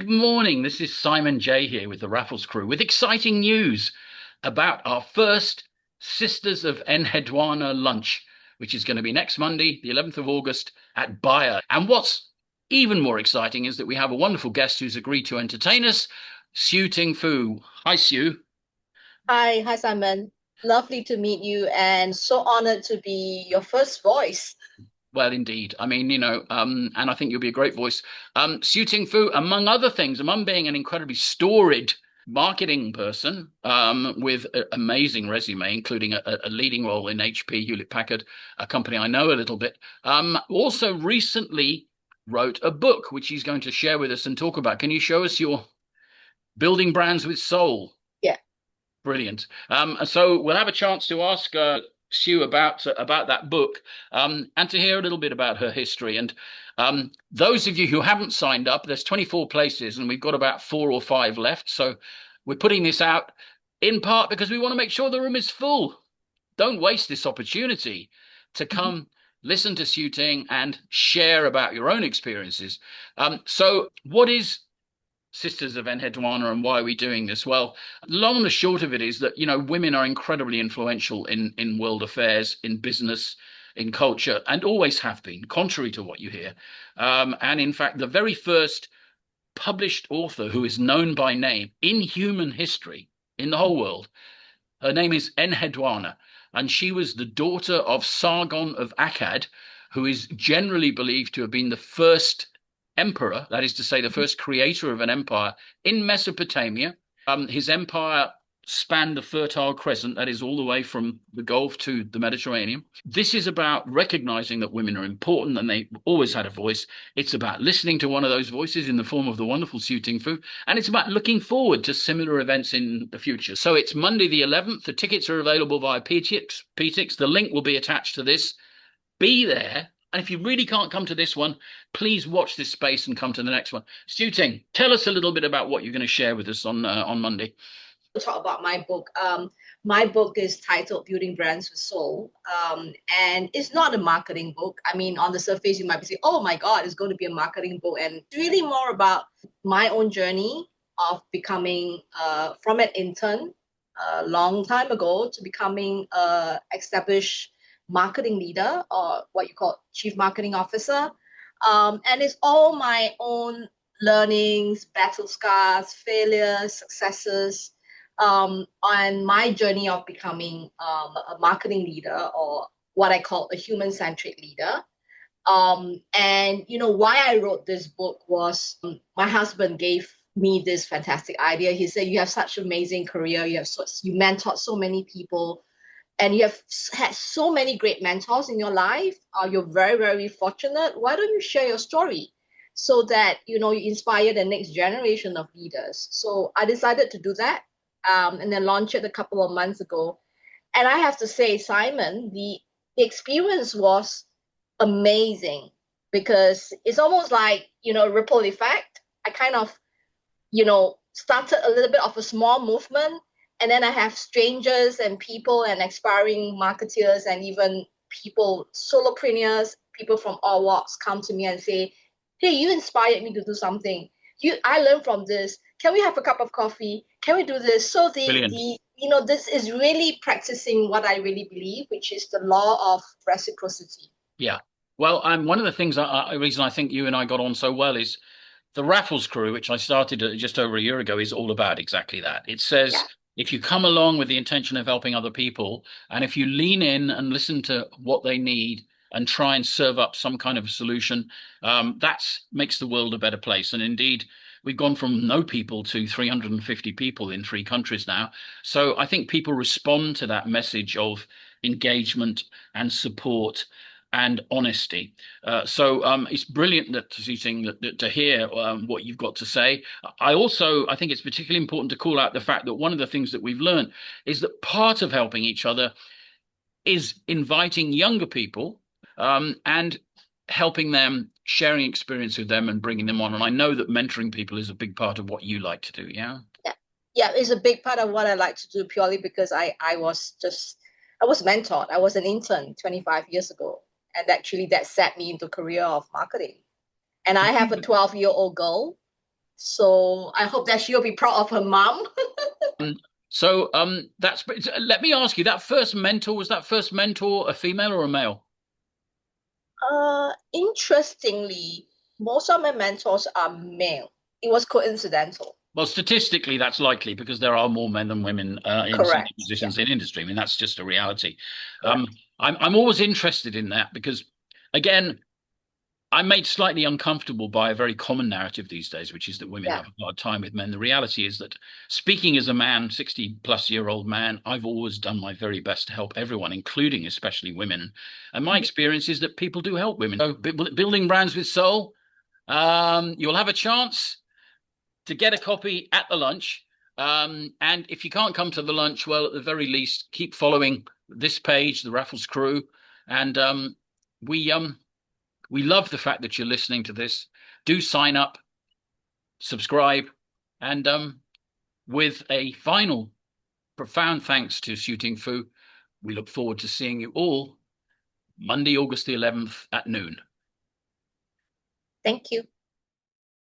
Good morning. This is Simon J here with the Raffles crew with exciting news about our first Sisters of Enheduana lunch, which is going to be next Monday, the 11th of August at Bayer. And what's even more exciting is that we have a wonderful guest who's agreed to entertain us, Siew Ting Foo. Hi, Siew. Hi, Simon. Lovely to meet you and so honored to be your first voice. Well, indeed. I mean, and I think you'll be a great voice. Siew Ting Foo, among other things, among being an incredibly storied marketing person with an amazing resume, including a leading role in HP, Hewlett Packard, a company I know a little bit, also recently wrote a book, which he's going to share with us and talk about. Can you show us your Building Brands with Soul? Yeah. Brilliant. So we'll have a chance to ask Sue about that book and to hear a little bit about her history. And those of you who haven't signed up, there's 24 places, and we've got about 4 or 5 left. So we're putting this out in part because we want to make sure the room is full. Don't waste this opportunity to Mhm. come listen to Siew Ting and share about your own experiences. So what is Sisters of Enheduana and why are we doing this? Well, long and the short of it is that, women are incredibly influential in world affairs, in business, in culture, and always have been, contrary to what you hear. And in fact, the very first published author who is known by name in human history in the whole world, her name is Enheduana, and she was the daughter of Sargon of Akkad, who is generally believed to have been the first emperor, that is to say, the first creator of an empire in Mesopotamia. His empire spanned the Fertile Crescent, that is all the way from the Gulf to the Mediterranean. This is about recognizing that women are important and they always had a voice. It's about listening to one of those voices in the form of the wonderful Siew Ting Foo, and it's about looking forward to similar events in the future. So it's Monday the 11th. The tickets are available via PTix. The link will be attached to this. Be there. And if you really can't come to this one, please watch this space and come to the next one. Siew Ting, tell us a little bit about what you're going to share with us on Monday. Talk about my book. My book is titled Building Brands with Soul. And it's not a marketing book. I mean, on the surface, you might be saying, oh my God, it's going to be a marketing book. And it's really more about my own journey of becoming from an intern a long time ago to becoming a established marketing leader or what you call chief marketing officer. And it's all my own learnings, battle scars, failures, successes, on my journey of becoming a marketing leader or what I call a human-centric leader. And why I wrote this book was my husband gave me this fantastic idea. He said, "You have such an amazing career. You mentored so many people, and you have had so many great mentors in your life. You're very, very fortunate. Why don't you share your story?" So that you inspire the next generation of leaders. So I decided to do that, and then launch it a couple of months ago. And I have to say, Simon, the experience was amazing because it's almost like ripple effect. I kind of started a little bit of a small movement, and then I have strangers and people and aspiring marketeers and even people, solopreneurs, people from all walks come to me and say, "Hey, you inspired me to do something. I learned from this. Can we have a cup of coffee? Can we do this?" So Brilliant. this is really practicing what I really believe, which is the law of reciprocity. Yeah. Well, one of the things, reason I think you and I got on so well is the Raffles crew, which I started just over a year ago, is all about exactly that. It says Yeah. if you come along with the intention of helping other people, and if you lean in and listen to what they need and try and serve up some kind of a solution, that makes the world a better place. And indeed, we've gone from no people to 350 people in 3 countries now. So I think people respond to that message of engagement and support and honesty. So it's brilliant to hear what you've got to say. I think it's particularly important to call out the fact that one of the things that we've learned is that part of helping each other is inviting younger people and helping them, sharing experience with them, and bringing them on. And I know that mentoring people is a big part of what you like to do. Yeah. Yeah, yeah, it's a big part of what I like to do purely because I was mentored. I was an intern 25 years ago, and actually that set me into career of marketing. And I have a 12-year-old girl, So I hope that she'll be proud of her mom. Um, that's. Let me ask you, that first mentor, was that first mentor a female or a male? Interestingly, most of my mentors are male. It was coincidental. Well, statistically, that's likely because there are more men than women in senior Correct. Yeah, positions in industry. I mean, that's just a reality. Um, correct. I'm always interested in that because, again, I'm made slightly uncomfortable by a very common narrative these days, which is that women Yeah. have a hard time with men. The reality is that, speaking as a man, 60 plus year old man, I've always done my very best to help everyone, including especially women. And my Mhm. experience is that people do help women. So, building brands with soul, you'll have a chance to get a copy at the lunch. And if you can't come to the lunch, well, at the very least, keep following this page, the Raffles Crew, and we we love the fact that you're listening to this. Do sign up, subscribe, and with a final profound thanks to Siew Ting Foo, we look forward to seeing you all Monday, August the 11th at noon. Thank you.